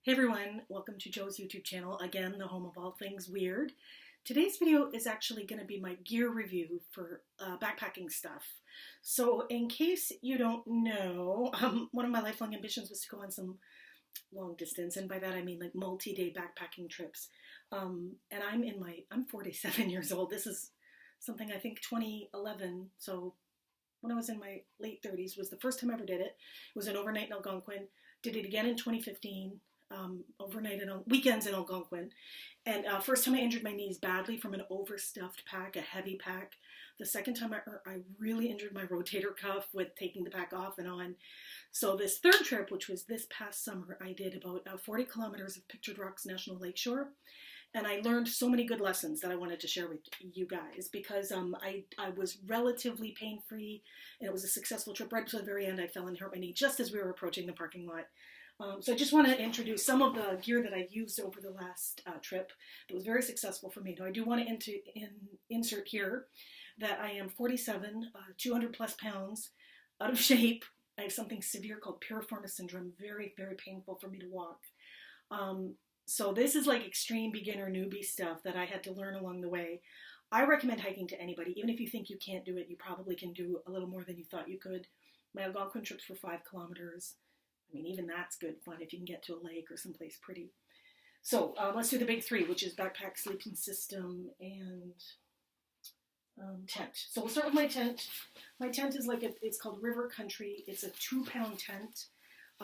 Hey everyone, welcome to Joe's YouTube channel, again, the home of all things weird. Today's video is actually going to be my gear review for backpacking stuff. So in case you don't know, one of my lifelong ambitions was to go on some long distance, and by that I mean like multi-day backpacking trips. And I'm 47 years old. This is something I think 2011, so when I was in my late 30s, was the first time I ever did it. It was an overnight in Algonquin. Did it again in 2015. Overnighted on weekends in Algonquin, and first time I injured my knees badly from an overstuffed pack, a heavy pack. The second time I really injured my rotator cuff with taking the pack off and on. So this third trip, which was this past summer, I did about 40 kilometers of Pictured Rocks National Lakeshore, and I learned so many good lessons that I wanted to share with you guys because I was relatively pain-free, and it was a successful trip. Right to the very end, I fell and hurt my knee just as we were approaching the parking lot. So I just want to introduce some of the gear that I've used over the last trip that was very successful for me. Now I do want to insert here that I am 47, 200 plus pounds, out of shape. I have something severe called piriformis syndrome, very, very painful for me to walk. So this is like extreme beginner newbie stuff that I had to learn along the way. I recommend hiking to anybody. Even if you think you can't do it, you probably can do a little more than you thought you could. My Algonquin trips were 5 kilometers. I mean, even that's good fun if you can get to a lake or someplace pretty. So let's do the big three, which is backpack, sleeping system, and tent. So we'll start with my tent. My tent is it's called River Country. It's a 2-pound tent,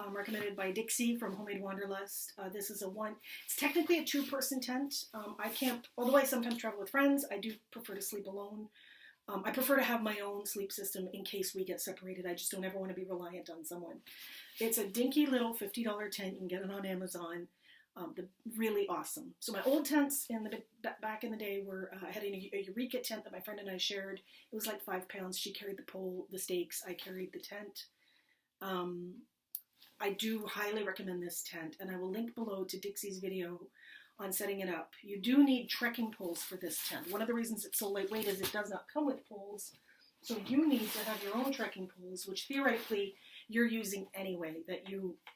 recommended by Dixie from Homemade Wanderlust. This is it's technically a 2-person tent. I camp, although I sometimes travel with friends, I do prefer to sleep alone. I prefer to have my own sleep system in case we get separated. I just don't ever want to be reliant on someone. It's a dinky little $50 tent. You can get it on Amazon. Really awesome. So my old tents back in the day were, I had a Eureka tent that my friend and I shared. It was like 5 pounds. She carried the pole, the stakes. I carried the tent. I do highly recommend this tent, and I will link below to Dixie's video on setting it up. You do need trekking poles for this tent. One of the reasons it's so lightweight is it does not come with poles. So you need to have your own trekking poles, which theoretically you're using anyway,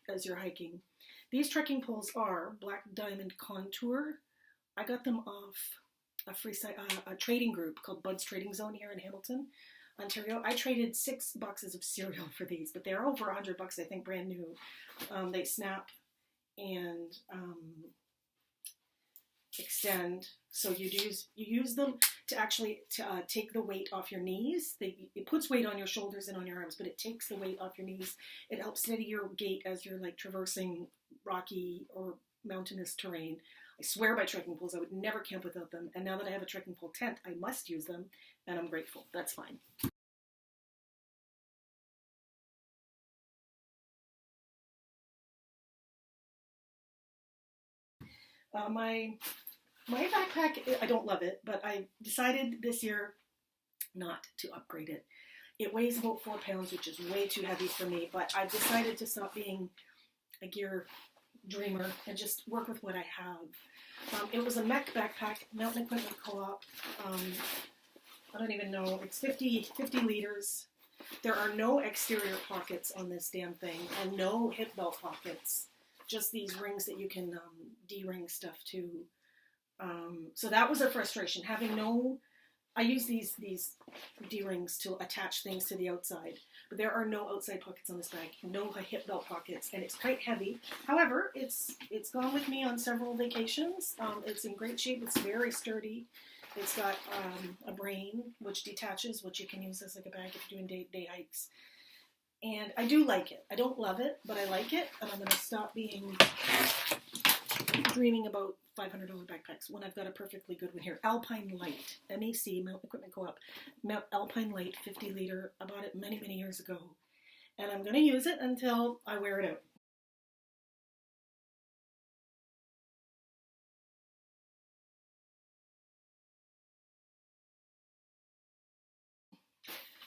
as you're hiking. These trekking poles are Black Diamond Contour. I got them off a trading group called Bud's Trading Zone here in Hamilton, Ontario. I traded 6 boxes of cereal for these, but they're over $100, I think, brand new. They snap and extend, so you use them to actually take the weight off your knees. It puts weight on your shoulders and on your arms, but it takes the weight off your knees. It helps steady your gait as you're like traversing rocky or mountainous terrain. I swear by trekking poles. I would never camp without them, and now that I have a trekking pole tent, I must use them, and I'm grateful. That's fine. My backpack, I don't love it, but I decided this year not to upgrade it. It weighs about 4 pounds, which is way too heavy for me, but I decided to stop being a gear dreamer and just work with what I have. It was a MEC backpack, Mountain Equipment Co-op. I don't even know, it's 50 liters. There are no exterior pockets on this damn thing, and no hip belt pockets. Just these rings that you can de-ring stuff to. So that was a frustration. I use these D-rings to attach things to the outside, but there are no outside pockets on this bag, no hip belt pockets, and it's quite heavy. However, it's gone with me on several vacations. It's in great shape. It's very sturdy. It's got a brain which detaches, which you can use as like a bag if you're doing day hikes. And I do like it. I don't love it, but I like it, and I'm going to stop dreaming about $500 backpacks when I've got a perfectly good one here. AlpineLite, MEC, Mountain Equipment Co-op, AlpineLite 50 liter. I bought it many, many years ago, and I'm going to use it until I wear it out.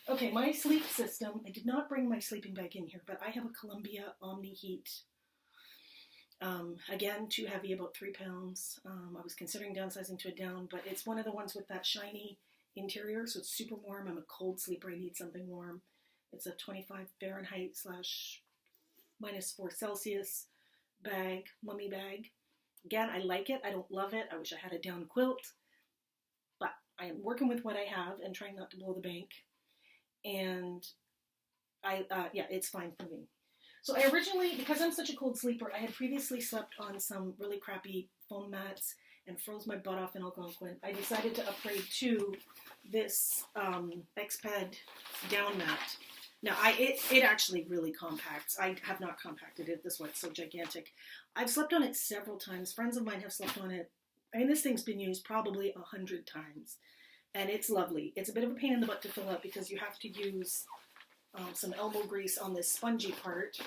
Okay, my sleep system, I did not bring my sleeping bag in here, but I have a Columbia Omni Heat. Again, too heavy, about 3 pounds. I was considering downsizing to a down, but it's one of the ones with that shiny interior, so it's super warm. I'm a cold sleeper. I need something warm. It's a 25 Fahrenheit / -4 Celsius bag, mummy bag. Again, I like it. I don't love it. I wish I had a down quilt, but I am working with what I have and trying not to blow the bank. And yeah, it's fine for me. So I originally, because I'm such a cold sleeper, I had previously slept on some really crappy foam mats and froze my butt off in Algonquin. I decided to upgrade to this Xpad down mat. Now, it actually really compacts. I have not compacted it this way. It's so gigantic. I've slept on it several times. Friends of mine have slept on it. I mean, this thing's been used probably 100 times. And it's lovely. It's a bit of a pain in the butt to fill up because you have to use some elbow grease on this spongy part.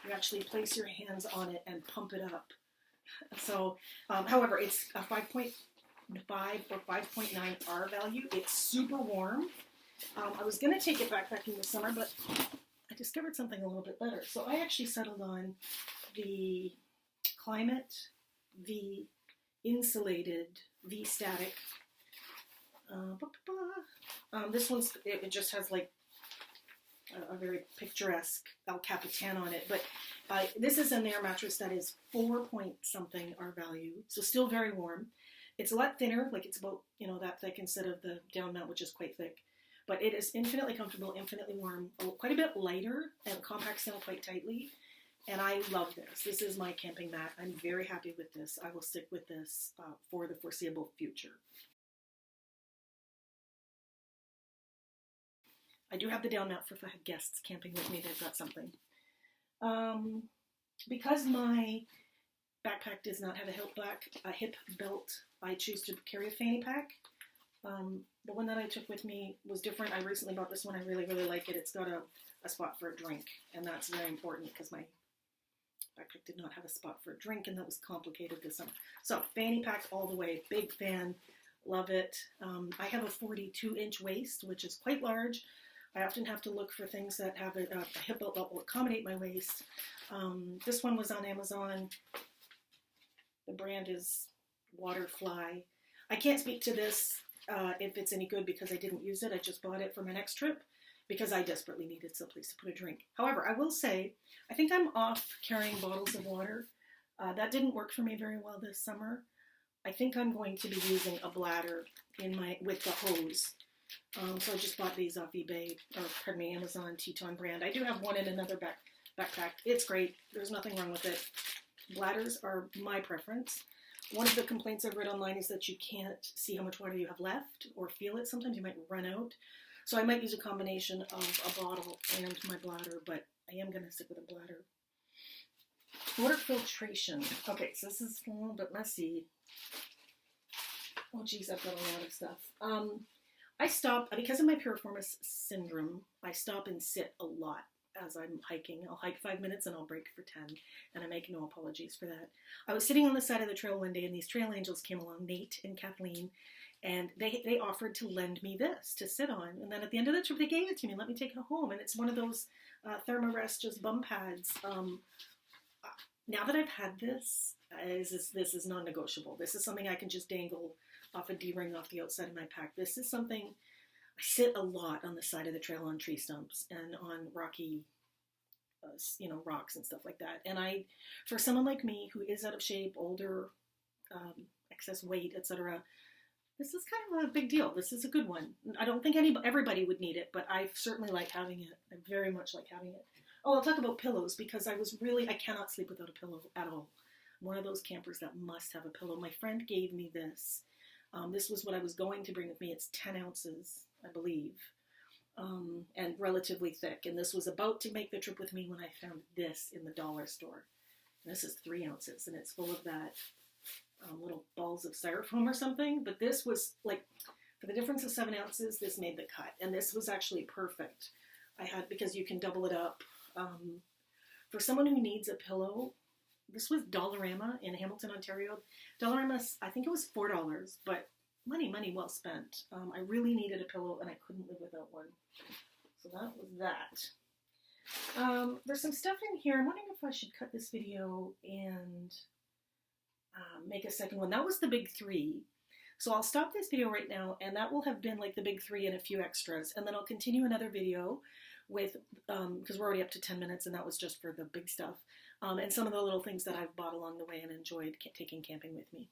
You actually place your hands on it and pump it up. So, however, it's a 5.5 or 5.9 R value. It's super warm. I was going to take it backpacking this summer, but I discovered something a little bit better. So I actually settled on the Klymit, the insulated, the static. This one's, it just has like a very picturesque El Capitan on it, but this is an air mattress that is 4 point something R value, so still very warm. It's a lot thinner, like it's about, that thick instead of the down mat, which is quite thick. But it is infinitely comfortable, infinitely warm, quite a bit lighter, and compacts down quite tightly. And I love this. This is my camping mat. I'm very happy with this. I will stick with this for the foreseeable future. I do have the down mat for if I have guests camping with me, they've got something. Because my backpack does not have a hip belt, I choose to carry a fanny pack. The one that I took with me was different. I recently bought this one. I really, really like it. It's got a spot for a drink, and that's very important because my backpack did not have a spot for a drink, and that was complicated this summer. So, fanny pack all the way. Big fan. Love it. I have a 42-inch waist, which is quite large. I often have to look for things that have a hip belt that will accommodate my waist. This one was on Amazon. The brand is Waterfly. I can't speak to this if it's any good because I didn't use it. I just bought it for my next trip because I desperately needed someplace to put a drink. However, I will say, I think I'm off carrying bottles of water. That didn't work for me very well this summer. I think I'm going to be using a bladder with the hose. So I just bought these off eBay, or pardon me, Amazon Teton brand. I do have one in another backpack. It's great. There's nothing wrong with it. Bladders are my preference. One of the complaints I've read online is that you can't see how much water you have left or feel it. Sometimes you might run out. So I might use a combination of a bottle and my bladder, but I am going to stick with a bladder. Water filtration. Okay, so this is a little bit messy. Oh geez, I've got a lot of stuff. I stop, because of my piriformis syndrome, I stop and sit a lot as I'm hiking. I'll hike 5 minutes and I'll break for 10, and I make no apologies for that. I was sitting on the side of the trail one day and these trail angels came along, Nate and Kathleen, and they offered to lend me this to sit on. And then at the end of the trip, they gave it to me and let me take it home. And it's one of those Thermarest just bum pads. Now that I've had this is non-negotiable. This is something I can just dangle off a D-ring off the outside of my pack. This is something, I sit a lot on the side of the trail on tree stumps and on rocky, rocks and stuff like that. And for someone like me who is out of shape, older, excess weight, etc., this is kind of a big deal. This is a good one. I don't think everybody would need it, but I certainly like having it. I very much like having it. Oh, I'll talk about pillows because I cannot sleep without a pillow at all. I'm one of those campers that must have a pillow. My friend gave me this. This was what I was going to bring with me. It's 10 ounces, I believe, and relatively thick. And this was about to make the trip with me when I found this in the dollar store. And this is 3 ounces, and it's full of that little balls of styrofoam or something. But this was like, for the difference of 7 ounces, this made the cut. And this was actually perfect. Because you can double it up. For someone who needs a pillow, this was Dollarama in Hamilton, Ontario. Dollarama, I think it was $4, but money well spent. I really needed a pillow and I couldn't live without one. So that was that. There's some stuff in here. I'm wondering if I should cut this video and make a second one. That was the big 3. So I'll stop this video right now, and that will have been like the big 3 and a few extras. And then I'll continue another video with, because we're already up to 10 minutes, and that was just for the big stuff. and some of the little things that I've bought along the way and enjoyed taking camping with me.